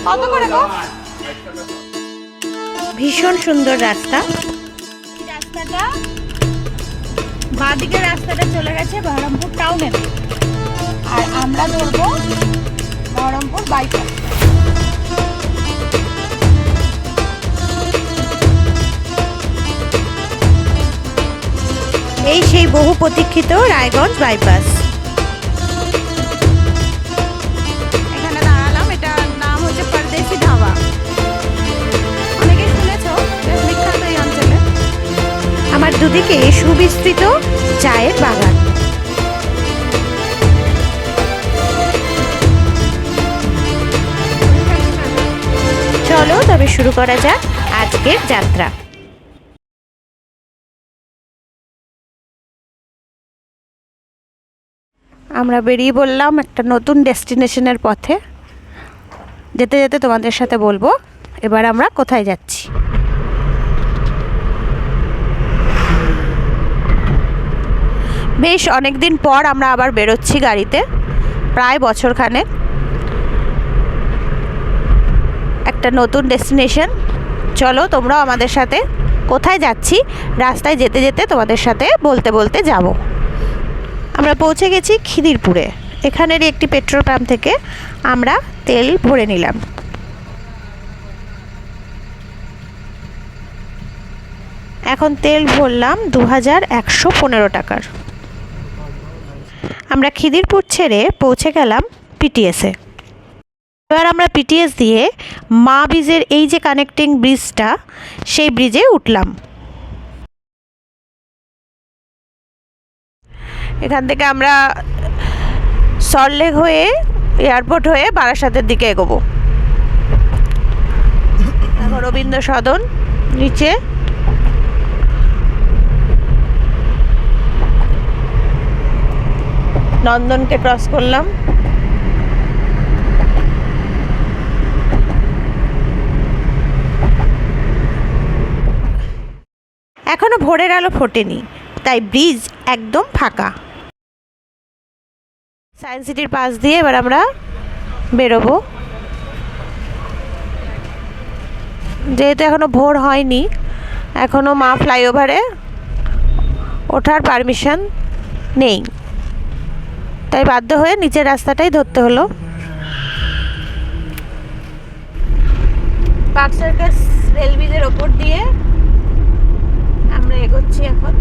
কত করে গো? ভীষণ সুন্দর রাস্তা। এই রাস্তাটা বাঁদিকের রাস্তাটা চলে গেছে বহরমপুর টাউনে, আর আমরা ধরবো বহরমপুর বাইপাস। এই সেই বহু প্রতীক্ষিত রায়গঞ্জ বাইপাস। এখানে দাঁড়ালাম, এটার নাম হচ্ছে পরদেশি ধাবা। অনেকে শুনেছো, বেশ বিখ্যাত এই অঞ্চলে। আমার দুদিকে সুবিস্তৃত চায়ের বাগান। চলো তবে শুরু করা যাক আজকের যাত্রা। আমরা বেরিয়ে পড়লাম একটা নতুন ডেস্টিনেশনের পথে। যেতে যেতে তোমাদের সাথে বলবো এবার আমরা কোথায় যাচ্ছি। বেশ অনেক দিন পর আমরা আবার বেরোচ্ছি গাড়িতে, প্রায় বছরখানেক। একটা নতুন ডেস্টিনেশন। চলো তোমরাও আমাদের সাথে কোথায় যাচ্ছি রাস্তায় যেতে যেতে তোমাদের সাথে বলতে বলতে যাব। আমরা পৌঁছে গেছি খিদিরপুরে। এখানেরই একটি পেট্রোল পাম্প থেকে আমরা তেল ভরে নিলাম। এখন তেল ভরলাম 2115 টাকার। আমরা খিদিরপুর ছেড়ে পৌঁছে গেলাম পিটিএসে। এবার আমরা পিটিএস দিয়ে মা ব্রিজের এই যে কানেক্টিং ব্রিজটা, সেই ব্রিজে উঠলাম। এখান থেকে আমরা সল্টলেক হয়ে এয়ারপোর্ট হয়ে বারাসাতের দিকে এগোবো। এখন রবীন্দ্র সদন নিচে। নন্দনকে ক্রস করলাম। এখনো ভোরের আলো ফোটেনি, তাই ব্রিজ একদম ফাঁকা। সায়েন্স সিটির পাশ দিয়ে এবার আমরা বেরোবো। যেহেতু এখনো ভোর হয়নি, এখনো মা ফ্লাইওভারে ওঠার পারমিশন নেই, তাই বাধ্য হয়ে নিচের রাস্তাটাই ধরতে হলো। পার্ক সার্কাস রেল ব্রিজের ওপর দিয়ে আমরা এগোচ্ছি এখন।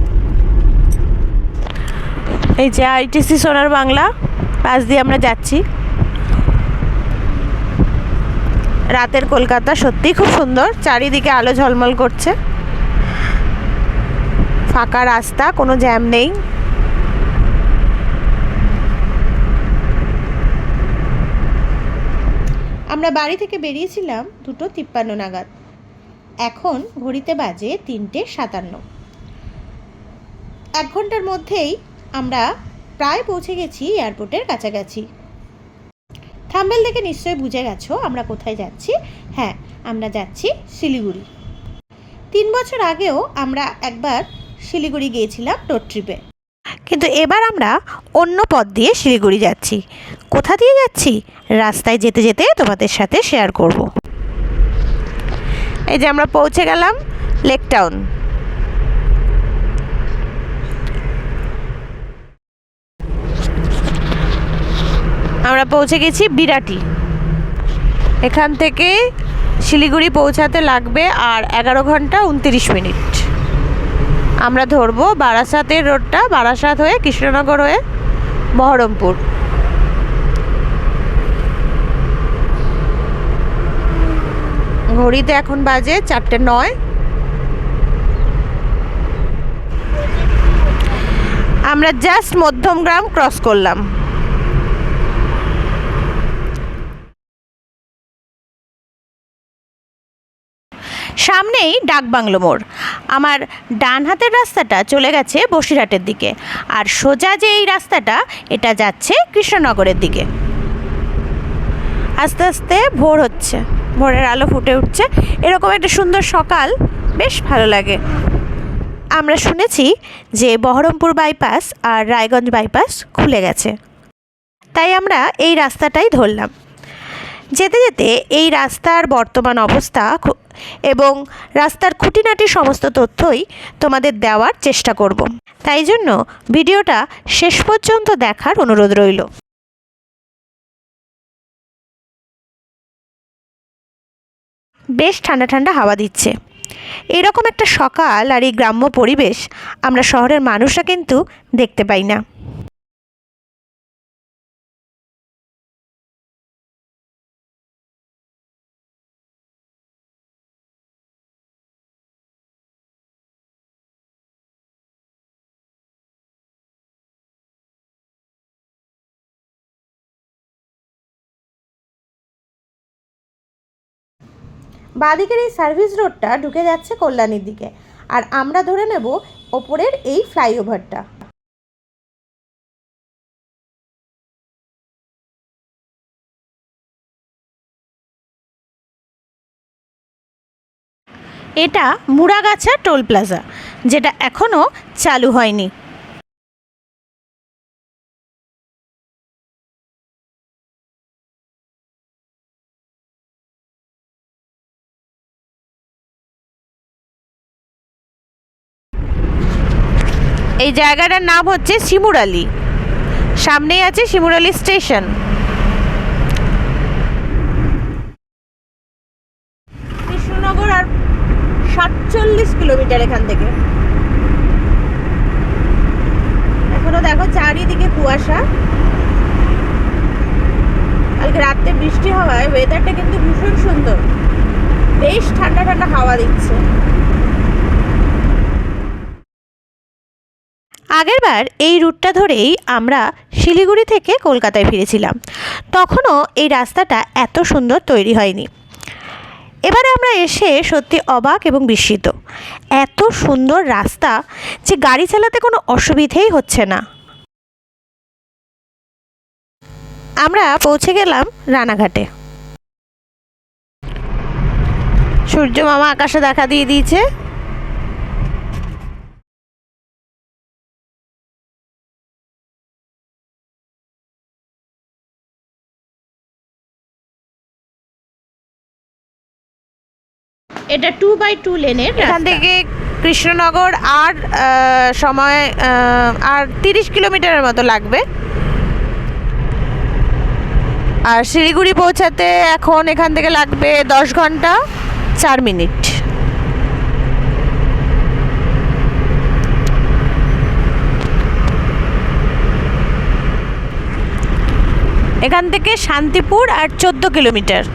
এই যে আইটিসি সোনার বাংলা পাশ দিয়ে আমরা যাচ্ছি। রাতের কলকাতা সত্যিই খুব সুন্দর, চারিদিকে আলো ঝলমল করছে, ফাঁকা রাস্তা, কোনো জ্যাম নেই। আমরা বাড়ি থেকে বেরিয়েছিলাম 2:53 নাগাদ। এখন ঘড়িতে বাজে 3:57। 1 ঘন্টার মধ্যেই আমরা প্রায় পৌঁছে গেছি এয়ারপোর্টের কাছাকাছি। থাম্বনেল দেখে নিশ্চয়ই বুঝে গেছো আমরা কোথায় যাচ্ছি। হ্যাঁ, আমরা যাচ্ছি শিলিগুড়ি। 3 বছর আগেও আমরা একবার শিলিগুড়ি গিয়েছিলাম রোড ট্রিপে, কিন্তু এবার আমরা অন্য পথ দিয়ে শিলিগুড়ি যাচ্ছি। কোথা দিয়ে যাচ্ছি রাস্তায় যেতে যেতে তোমাদের সাথে শেয়ার করব। এই যে আমরা পৌঁছে গেলাম লেক টাউন। আমরা পৌঁছে গেছি বিরাটি। এখান থেকে শিলিগুড়ি পৌঁছাতে লাগবে আর 11 ঘন্টা 29 মিনিট। আমরা ধরবো বারাসাতের রোডটা, বারাসাত হয়ে কৃষ্ণনগর হয়ে বহরমপুর। ঘড়িতে এখন বাজে 4:09। আমরা জাস্ট মধ্যমগ্রাম ক্রস করলাম। সামনেই ডাকবাংলো মোড়। আমার ডান হাতের রাস্তাটা চলে গেছে বসিরহাটের দিকে, আর সোজা যে এই রাস্তাটা এটা যাচ্ছে কৃষ্ণনগরের দিকে। আস্তে আস্তে ভোর হচ্ছে, ভোরের আলো ফুটে উঠছে। এরকম একটা সুন্দর সকাল বেশ ভালো লাগে। আমরা শুনেছি যে বহরমপুর বাইপাস আর রায়গঞ্জ বাইপাস খুলে গেছে, তাই আমরা এই রাস্তাটাই ধরলাম। যেতে যেতে এই রাস্তার বর্তমান অবস্থা এবং রাস্তার খুঁটিনাটি সমস্ত তথ্যই তোমাদের দেওয়ার চেষ্টা করব। তাই জন্য ভিডিওটা শেষ পর্যন্ত দেখার অনুরোধ রইল। বেশ ঠান্ডা ঠান্ডা হাওয়া দিচ্ছে। এরকম একটা সকাল আর এই গ্রাম্য পরিবেশ আমরা শহরের মানুষরা কিন্তু দেখতে পাই না। বাঁদিকের এই সার্ভিস রোডটা ঢুকে যাচ্ছে কল্যাণীর দিকে, আর আমরা ধরে নেব ওপরের এই ফ্লাইওভারটা। এটা মুড়াগাছা টোল প্লাজা, যেটা এখনও চালু হয়নি। এই জায়গাটার নাম হচ্ছে শিমুরালি। সামনেই আছে শিমুরালি স্টেশন। কৃষ্ণনগর আর 47 কিলোমিটার এখান থেকে। এখনো দেখো চারিদিকে কুয়াশা। কালকে রাত্রে বৃষ্টি হওয়ায় ওয়েদারটা কিন্তু ভীষণ সুন্দর, বেশ ঠান্ডা ঠান্ডা হাওয়া দিচ্ছে। আগেরবার এই রুটটা ধরেই আমরা শিলিগুড়ি থেকে কলকাতায় ফিরেছিলাম, তখনও এই রাস্তাটা এত সুন্দর তৈরি হয়নি। এবারে আমরা এসে সত্যি অবাক এবং বিস্মিত। এত সুন্দর রাস্তা যে গাড়ি চালাতে কোনো অসুবিধেই হচ্ছে না। আমরা পৌঁছে গেলাম রানাঘাটে। সূর্য মামা আকাশে দেখা দিয়ে দিয়েছে। এটা 2x2 লেনের। এখান থেকে কৃষ্ণনগর আর সময় আর 30 কিলোমিটারের মতো লাগবে। আর শিলিগুড়ি পৌঁছাতে এখন এখান থেকে লাগবে 10 ঘন্টা 4 মিনিট। এখান থেকে শান্তিপুর আর 14 কিলোমিটার।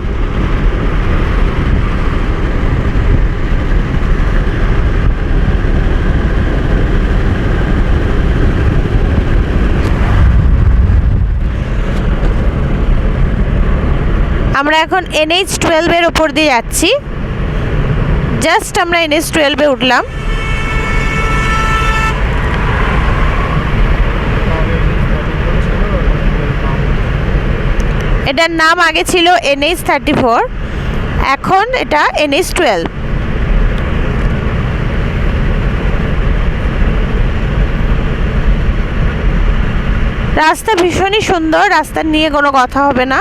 আমরা এখন NH-12 এর ওপর দিয়ে যাচ্ছি। জাস্ট আমরা NH-12 এ উঠলাম। এটার নাম আগে ছিল NH-34, এখন এটা NH-12। রাস্তা ভীষণই সুন্দর, রাস্তা নিয়ে কোনো কথা হবে না।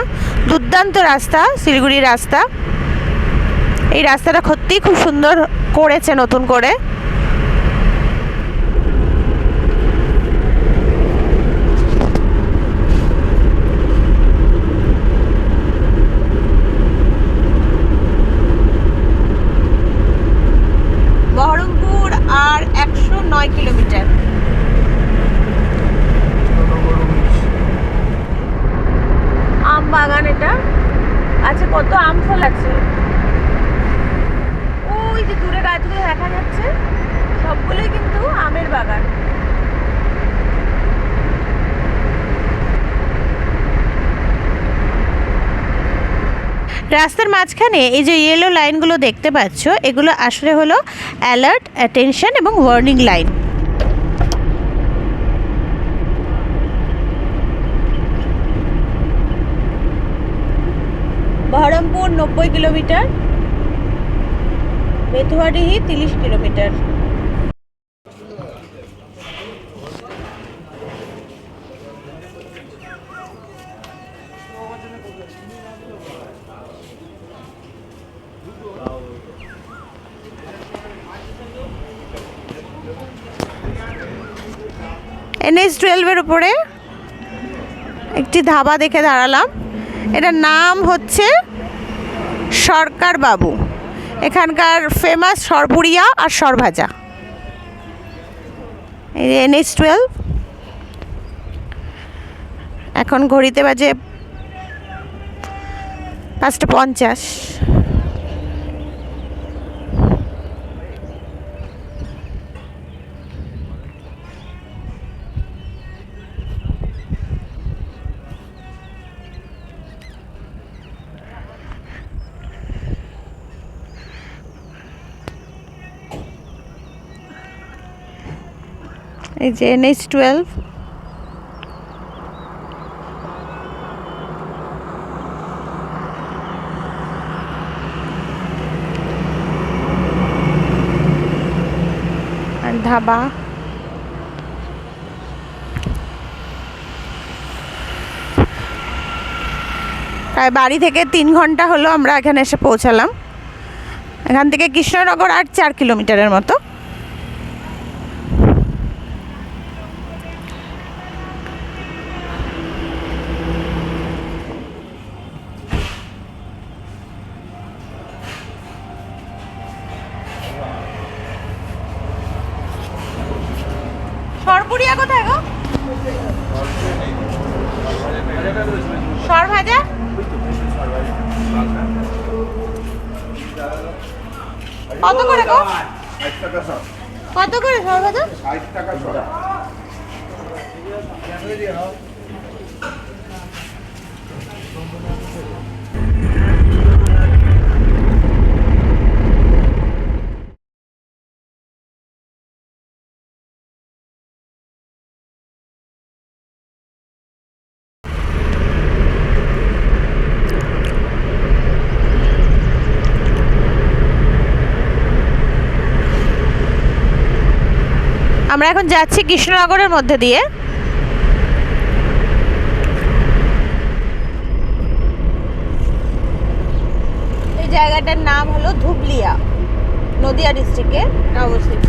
দুর্দান্ত রাস্তা, শিলিগুড়ির রাস্তা। এই রাস্তাটা সত্যিই খুব সুন্দর করেছে নতুন করে। বহরমপুর আর 109 কিলোমিটার। আম বাগান এটা আছে, কত আম ফল আছে। ওই যে দূরে গাছগুলো দেখা যাচ্ছে, সবগুলোই কিন্তু আমের বাগান। রাস্তার মাঝখানে এই যে ইয়েলো লাইনগুলো দেখতে পাচ্ছ, এগুলো আসলে হলো অ্যালার্ট, অ্যাটেনশন এবং warning line. Baharampur 90 kilometre, Betuadihi 30 kilometre. NH-12-এর উপরে একটি ধাবা দেখে দাঁড়ালাম। এটার নাম হচ্ছে সরকার বাবু। এখানকার ফেমাস সরপুরিয়া আর সরভাজা। এই NH-12। এখন ঘড়িতে বাজে 5:50। এই যে NH-12। আর ধাবা। প্রায় বাড়ি থেকে 3 ঘন্টা হলো আমরা এখানে এসে পৌঁছালাম। এখান থেকে কৃষ্ণনগর আর 4 কিলোমিটারের মতো। সরপুরিয়া কোথায় গো? সরভাজা কত করে গো? কত করে সরভাজা? 60 টাকা সর। আমরা এখন যাচ্ছি কৃষ্ণনগরের মধ্যে দিয়ে। এই জায়গাটার নাম হলো ধুবলিয়া, নদিয়া ডিস্ট্রিক্টে অবস্থিত।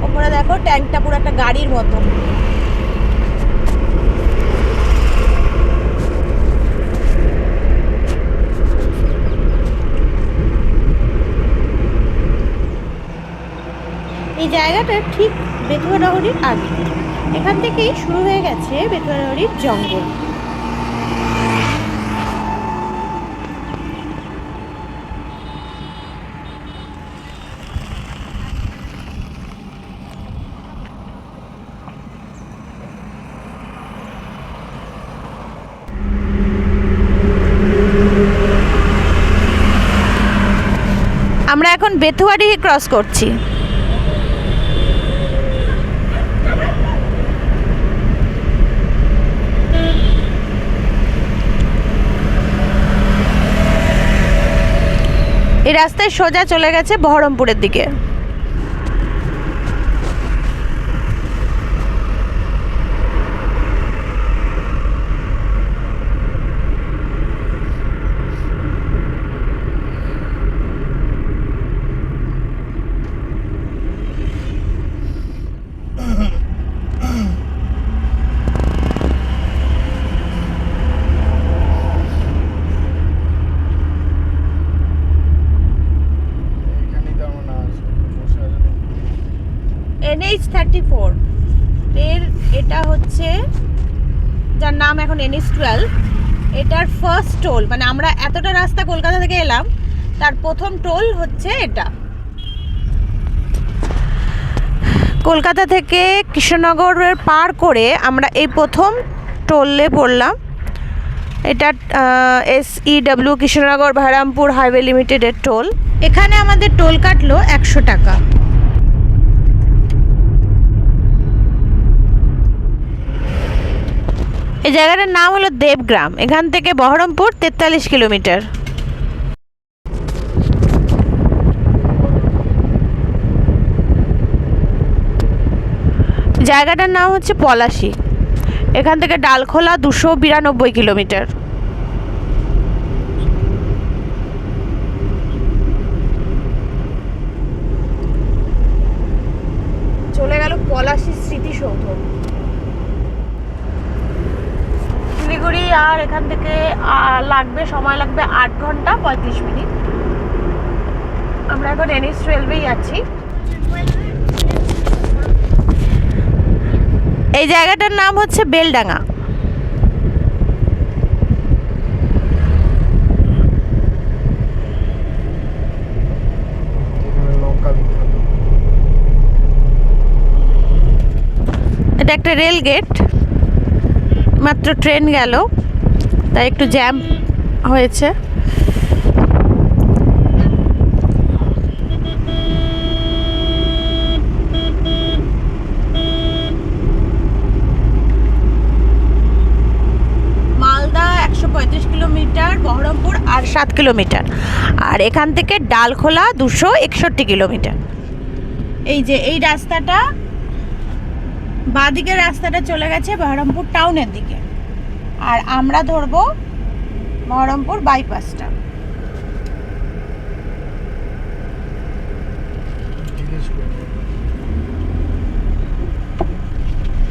ওপরে দেখো ট্যাঙ্কটা পুরো একটা গাড়ির মতো। এই জায়গাটা ঠিক বেতুয়ানগরীর আগে। এখান থেকেই শুরু হয়ে গেছে বেতুয়ানগরীর জঙ্গল। আমরা এখন বেতুয়াডি ক্রস করছি। এই রাস্তায় সোজা চলে গেছে বহরমপুরের দিকে। NH-34 এর এটা হচ্ছে, যার নাম এখন NH-12, এটার ফার্স্ট টোল। মানে আমরা এতটা রাস্তা কলকাতা থেকে এলাম, তার প্রথম টোল হচ্ছে এটা। কলকাতা থেকে কৃষ্ণনগরের পার করে আমরা এই প্রথম টোলে পড়লাম। এটা SEW কৃষ্ণনগর বহরমপুর হাইওয়ে লিমিটেডের টোল। এখানে আমাদের টোল কাটলো 100 টাকা। এই জায়গাটার নাম হলো দেবগ্রাম। এখান থেকে বহরমপুর 43 কিলোমিটার। জায়গাটার নাম হচ্ছে পলাশী। এখান থেকে ডালখোলা 292 কিলোমিটার। চলে গেল পলাশী স্মৃতিসৌধ। লাগবে, সময় লাগবে 8 ঘন্টা 35 মিনিট। আমরা এখন NH12-এই আছি। এই জায়গাটার নাম হচ্ছে বেলডাঙ্গা। এটা একটা রেল গেট, মাত্র ট্রেন গেল তাই একটু জ্যাম হয়েছে। মালদা 135 কিলোমিটার, বহরমপুর আর 7 কিলোমিটার, আর এখান থেকে ডালখোলা 261 কিলোমিটার। এই যে এই রাস্তাটা, বাঁদিকের রাস্তাটা চলে গেছে বহরমপুর টাউনের দিকে, আর আমরা ধরবো বহরমপুর বাইপাসটা।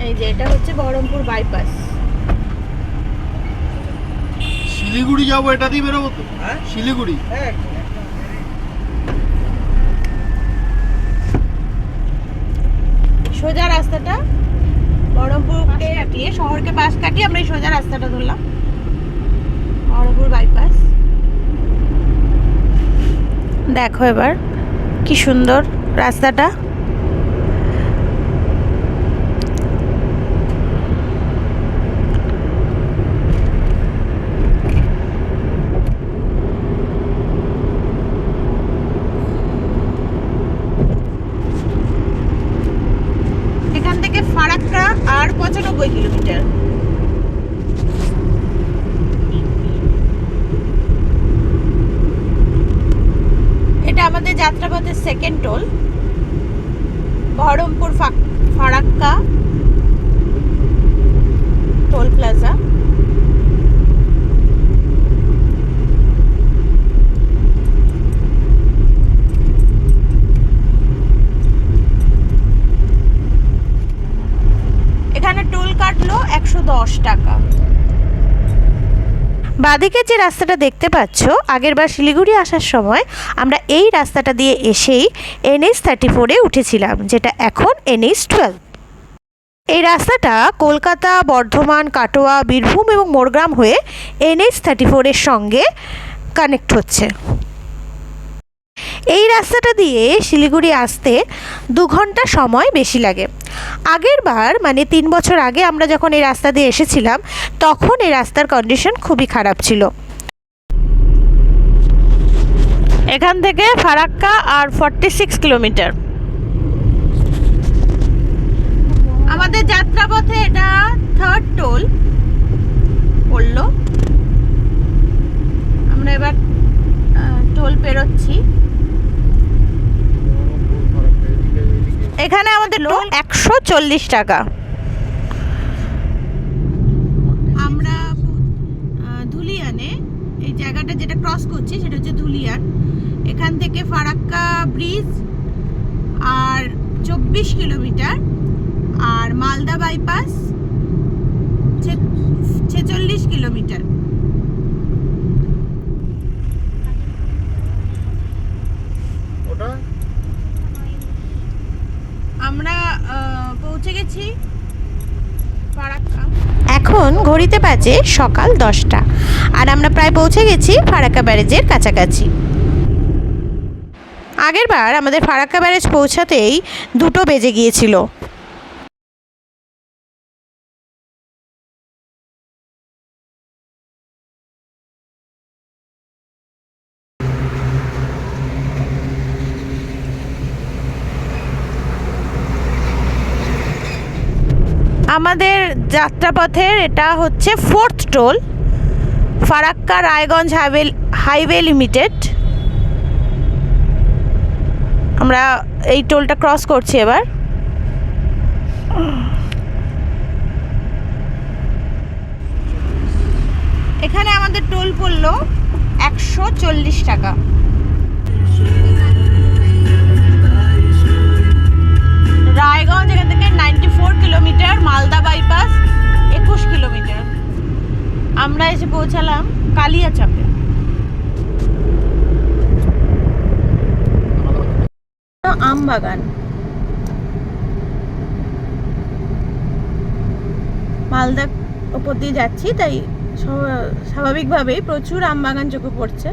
এই যে এটা হচ্ছে বহরমপুর বাইপাস। শিলিগুড়ি যাবো, এটা দিয়ে বেরোবো তো? শিলিগুড়ি সোজা রাস্তাটা, বহরমপুরকে কাটিয়ে, শহরকে পাশ কাটিয়ে আমরা এই সোজা রাস্তাটা ধরলাম, বহরমপুর বাইপাস। দেখো এবার কি সুন্দর রাস্তাটা। এখান থেকে ফারাক্কা আর 95 কিলোমিটার। এটা আমাদের যাত্রাপথের second toll, Baharampur Farakka toll plaza. এখানে টোল কাটলো 110 টাকা। বাঁদিকে যে রাস্তাটা দেখতে পাচ্ছ, আগেরবার শিলিগুড়ি আসার সময় আমরা এই রাস্তাটা দিয়ে এসেই NH34-এ উঠেছিলাম, যেটা এখন NH12। এই রাস্তাটা কলকাতা, বর্ধমান, কাটোয়া, বীরভূম এবং মোরগ্রাম হয়ে NH34-এর সঙ্গে কানেক্ট হচ্ছে। এই রাস্তাটা দিয়ে শিলিগুড়ি আসতে 2 ঘন্টা সময় বেশি লাগে। আগের বার মানে 3 বছর আগে আমরা যখন এই রাস্তা দিয়ে এসেছিলাম, তখন এই রাস্তার কন্ডিশন খুবই খারাপ ছিল। এখান থেকে ফারাক্কা আর 46 কিলোমিটার। আমাদের যাত্রাপথে এটা 3rd টোল পড়লো। আমরা এবার টোল পেরোচ্ছি। এখানে আমাদের টোল 140 টাকা। আমরা ধুলিয়ানে, এই জায়গাটা যেটা ক্রস করছি সেটা হচ্ছে ধুলিয়ান। এখান থেকে ফারাক্কা ব্রিজ আর 24 কিলোমিটার, আর মালদা বাইপাস 46 কিলোমিটার। আমরা পৌঁছে গেছি ফারাক্কা। এখন ঘড়িতে বাজে সকাল 10টা, আর আমরা প্রায় পৌঁছে গেছি ফারাক্কা ব্যারেজের কাছাকাছি। আগেরবার আমাদের ফারাক্কা ব্যারেজ পৌঁছাতেই 2টো বেজে গিয়েছিল। আমাদের যাত্রাপথের এটা হচ্ছে 4th toll, Farakka Raiganj highway limited. আমরা এই টোলটা ক্রস করছি এবার। এখানে আমাদের টোল পড়লো 140 টাকা। রায়গঞ্জ এখান থেকে 94 কিলোমিটার, মালদা বাইপাস 21 কিলোমিটার। আমরা এসে পৌঁছালাম কালিয়াচকে। আম বাগান, মালদা ওপর দিয়ে যাচ্ছি, তাই স্বাভাবিকভাবেই প্রচুর আম বাগান চোখে পড়ছে।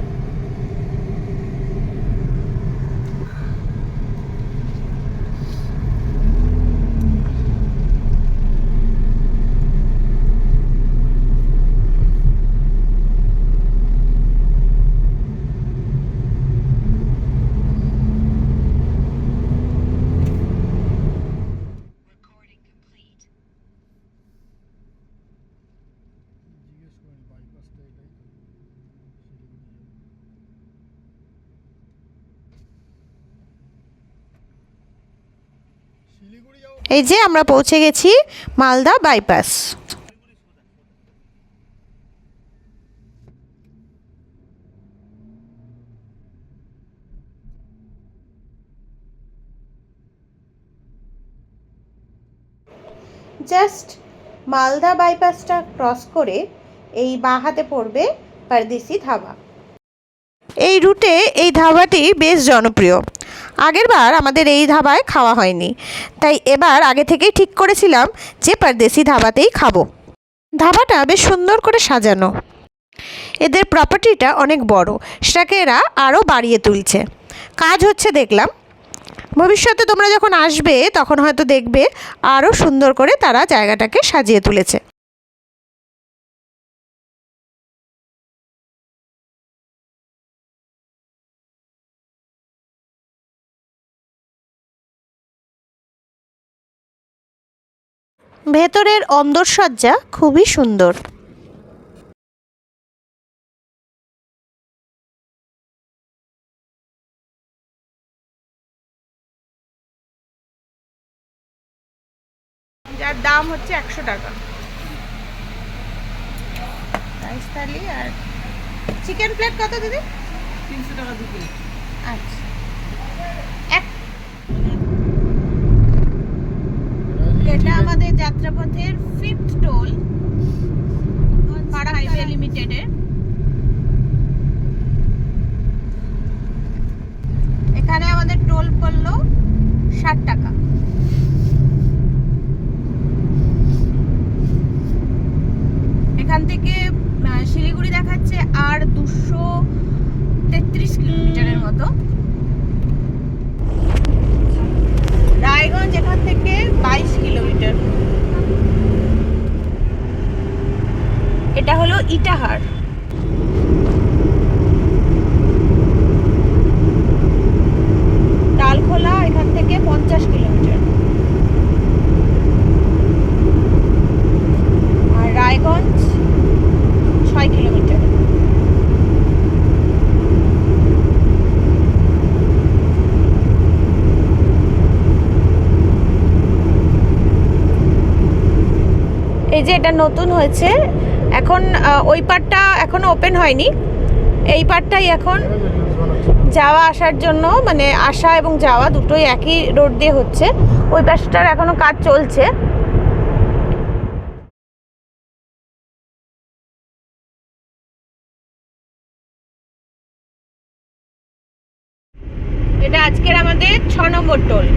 এই যে আমরা পৌঁছে গেছি মালদা বাইপাস। জাস্ট মালদা বাইপাসটা ক্রস করে এই বাঁ হাতে পড়বে পারদেশি ধাবা। এই রুটে এই ধাবাটি বেশ জনপ্রিয়। আগেরবার আমাদের এই ধাবায় খাওয়া হয়নি, তাই এবার আগে থেকেই ঠিক করেছিলাম যে পারদেশি ধাবাতেই খাবো। ধাবাটা বেশ সুন্দর করে সাজানো, এদের প্রপার্টিটা অনেক বড়, সেটাকে এরা আরও বাড়িয়ে তুলছে, কাজ হচ্ছে দেখলাম। ভবিষ্যতে তোমরা যখন আসবে তখন হয়তো দেখবে আরও সুন্দর করে তারা জায়গাটাকে সাজিয়ে তুলেছে। ভেতরের অন্দরসজ্জা খুবই সুন্দর। যার দাম হচ্ছে 100 টাকা। রাইস থালি আর চিকেন প্লেট কত দিদি? 300 টাকা 2 প্লেট। আচ্ছা, এটা আমাদের যাত্রাপথের 5th টোল, পাড়া হাইওয়ে লিমিটেডের। এখানে আমাদের টোল পড়লো 60 টাকা। এখান থেকে শিলিগুড়ি দেখাচ্ছে আর 233 কিলোমিটারের মতো। রায়গঞ্জ এখান থেকে 22 কিলোমিটার। এটা হলো ইটাহার। ডালখোলা এখান থেকে 50 কিলোমিটার। আর রায়গঞ্জ 6 কিলোমিটার। এই যে এটা নতুন হয়েছে এখন, ওই পার্টটা এখনো ওপেন হয়নি, এই পার্টটাই এখন যাওয়া আসার জন্য, মানে আসা এবং যাওয়া দুটোই একই রোড দিয়ে হচ্ছে। ওই পাশটার এখনো কাজ চলছে। এটা আজকের আমাদের 6 নম্বর টোল।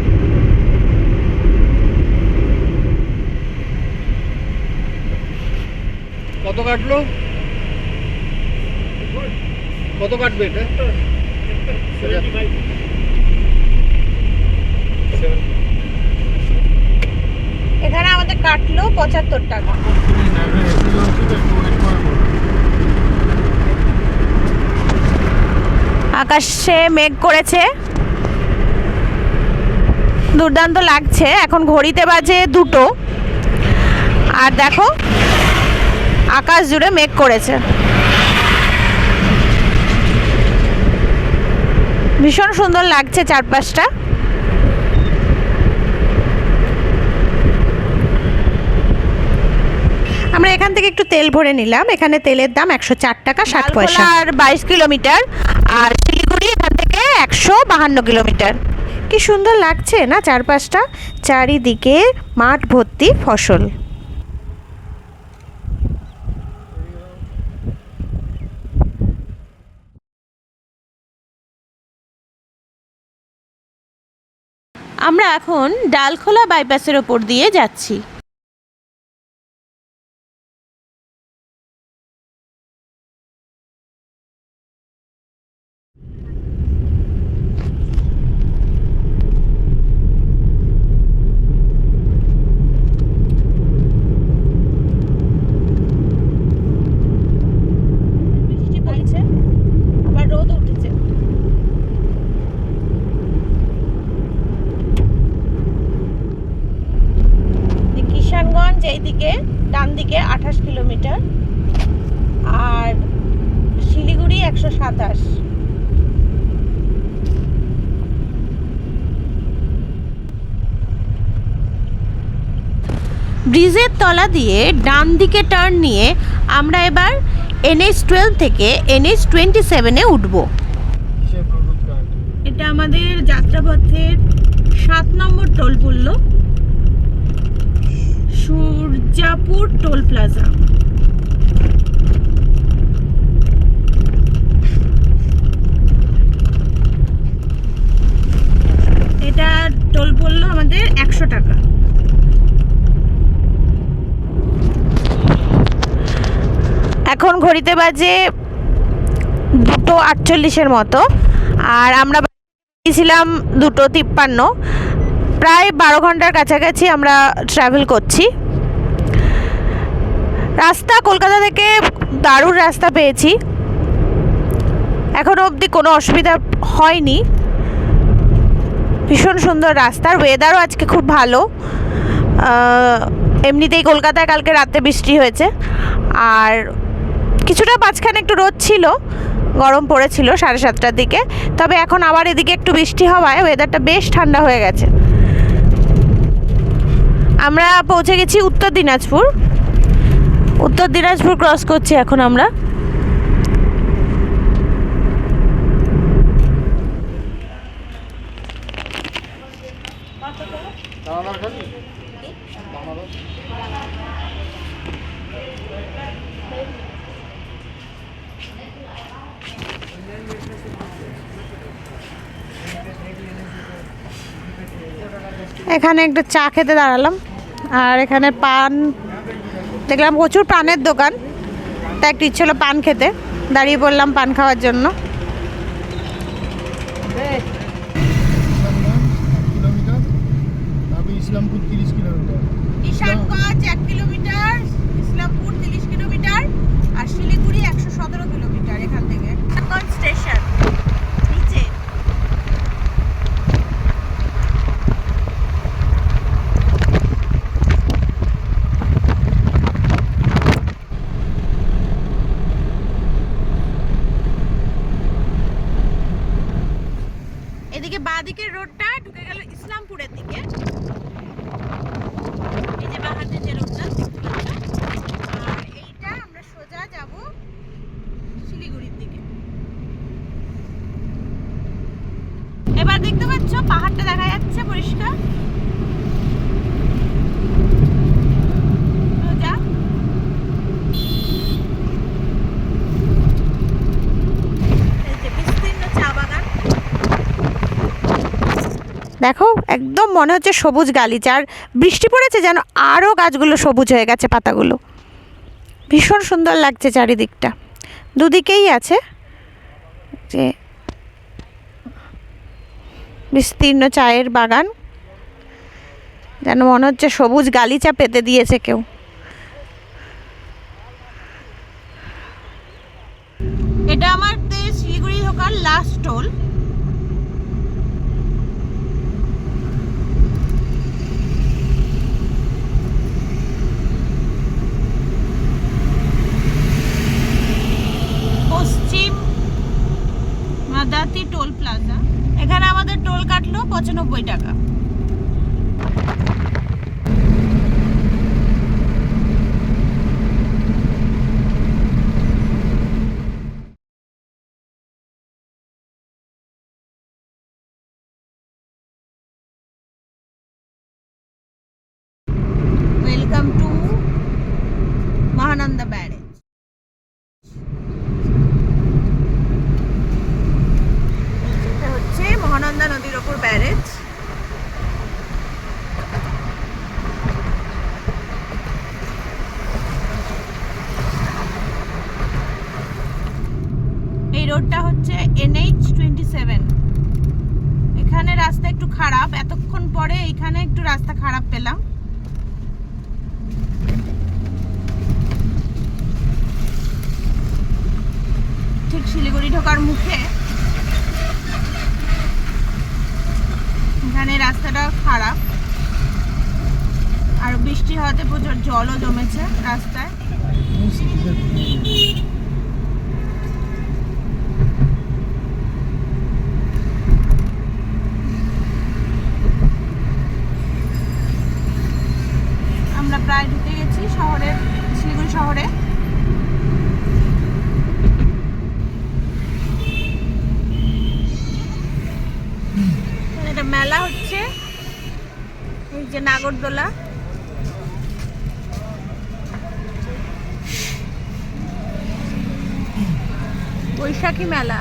কত কাটলো? কত কাটবে এটা? এখানে আমাদের কাটলো 75 টাকা। আকাশে মেঘ করেছে, দুর্দান্ত লাগছে। এখন ঘড়িতে বাজে 2টো, আর দেখো আকাশ জুড়ে মেঘ করেছে। ভীষণ সুন্দর লাগছে চারপাশটা। আমরা এখান থেকে একটু তেল ভরে নিলাম। এখানে তেলের দাম 104 টাকা 60 পয়সা। আর 22 কিলোমিটার, আর শিলিগুড়ি এখান থেকে 152 কিলোমিটার। কি সুন্দর লাগছে না চারপাশটা, চারিদিকে মাঠ ভর্তি ফসল। আমরা এখন ডালখোলা বাইপাসের ওপর দিয়ে যাচ্ছি। বৃষ্টি পড়ছে, আবার রোদ উঠেছে। কিষানগঞ্জ এইদিকে ডান দিকে 28 কিলোমিটার, আর শিলিগুড়ি 127। ব্রিজের তলা দিয়ে ডান দিকে টার্ন নিয়ে আমরা এবার NH12 থেকে NH27-এ উঠব। এটা আমাদের যাত্রাপথের 7 নম্বর টোল পড়ল, সূর্যাপুর টোল প্লাজা। এটা টোল পড়লো আমাদের 100 টাকা। এখন ঘড়িতে বাজে 2:48 মতো, আর আমরা ছিলাম 2:53। প্রায় 12 ঘন্টার কাছাকাছি আমরা ট্রাভেল করছি। রাস্তা কলকাতা থেকে দারুণ রাস্তা পেয়েছি, এখনো অবধি কোনো অসুবিধা হয়নি। ভীষণ সুন্দর রাস্তার, ওয়েদারও আজকে খুব ভালো। এমনিতেই কলকাতায় কালকে রাতে বৃষ্টি হয়েছে, আর কিছুটা মাঝখানে একটু রোদ ছিল, গরম পড়েছিল 7:30টার দিকে। তবে এখন আবার এদিকে একটু বৃষ্টি হওয়ায় ওয়েদারটা বেশ ঠান্ডা হয়ে গেছে। আমরা পৌঁছে গেছি উত্তর দিনাজপুর। উত্তর দিনাজপুর ক্রস করছি এখন আমরা। এখানে একটু চা খেতে দাঁড়ালাম, আর এখানে পান দেখলাম, প্রচুর পানের দোকান, তাই একটু ইচ্ছে হলো পান খেতে, দাঁড়িয়ে পড়লাম পান খাওয়ার জন্য। Islampur 30 kilometre, Kishanganj 1 kilometre, Islampur 30 kilometre, আর শিলিগুড়ি 117 কিলোমিটার এখান থেকে। কিষানগঞ্জ স্টেশন নিচে। এদিকে বাঁদিকের রোডটা ঢুকে গেল ইসলামপুরের দিকে। এই যে বাহাতে যে রোডটা দেখতে পাচ্ছ, আর এইটা আমরা সোজা যাব শিলিগুড়ির দিকে। এবার দেখতে পাচ্ছ পাহাড়টা দেখা যাচ্ছে পরিষ্কার। সোজা এই যে বিস্তীর্ণ চা বাগান দেখো, একদম মনে হচ্ছে সবুজ গালিচা। আর বৃষ্টি পড়েছে যেন আরও গাছগুলো সবুজ হয়ে গেছে, পাতাগুলো ভীষণ সুন্দর লাগছে চারিদিকটা। দুদিকেই আছে যে বিস্তীর্ণ চায়ের বাগান, যেন মনে হচ্ছে সবুজ গালিচা পেতে দিয়েছে কেউ। এটা আমাদের শিলিগুড়ি ঢোকার লাস্ট টোল। পশ্চিম মাদাতি টোল প্লাজা। এখানে আমাদের টোল কাটলো 95 টাকা। Welcome to Mahananda barrage. এটা হচ্ছে মহানন্দা নদীর ওপর ব্যারেজ। রোডটা হচ্ছে NH27। এখানে রাস্তা একটু খারাপ, এতক্ষণ পরে এখানে একটু রাস্তা খারাপ পেলাম। ঠিক শিলিগুড়ি ঢোকার মুখে এখানে রাস্তাটা খারাপ, আর বৃষ্টি হওয়াতে প্রচুর জলও জমেছে রাস্তায়। আমরা প্রায় ঢুকে গেছি শহরের, শিলিগুড়ি শহরে। একটা মেলা হচ্ছে, এই যে নাগরদোলা। বৈশাখী মেলা।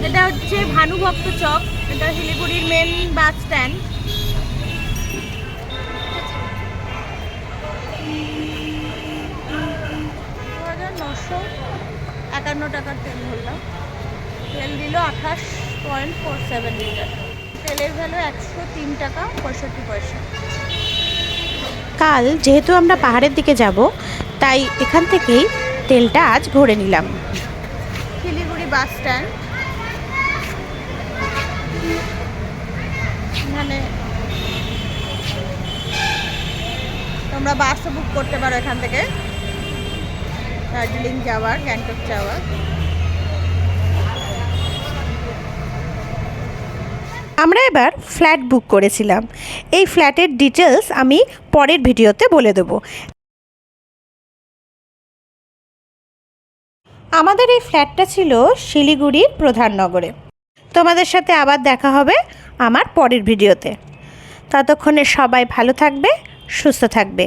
এটা হচ্ছে ভানুভক্ত চক, এটা শিলিগুড়ির মেন বাস স্ট্যান্ড। $951 টাকার তেল ভরলাম। তেল দিল 28.47 লিটার। তেলের ভ্যালু 103 টাকা 65 পয়সা। কাল যেহেতু আমরা পাহাড়ের দিকে যাব, তাই এখান থেকেই তেলটা আজ ভরে নিলাম। শিলিগুড়ি বাস স্ট্যান্ড, এখানে তোমরা বাসও বুক করতে পারো এখান থেকে, দার্জিলিং যাওয়ার, গ্যাংটক যাওয়ার। আমরা এবার ফ্ল্যাট বুক করেছিলাম। এই ফ্ল্যাটের ডিটেলস আমি পরের ভিডিওতে বলে দেবো। আমাদের এই ফ্ল্যাটটা ছিল শিলিগুড়ির প্রধাননগরে। তোমাদের সাথে আবার দেখা হবে আমার পরের ভিডিওতে। ততক্ষণে সবাই ভালো থাকবে, সুস্থ থাকবে।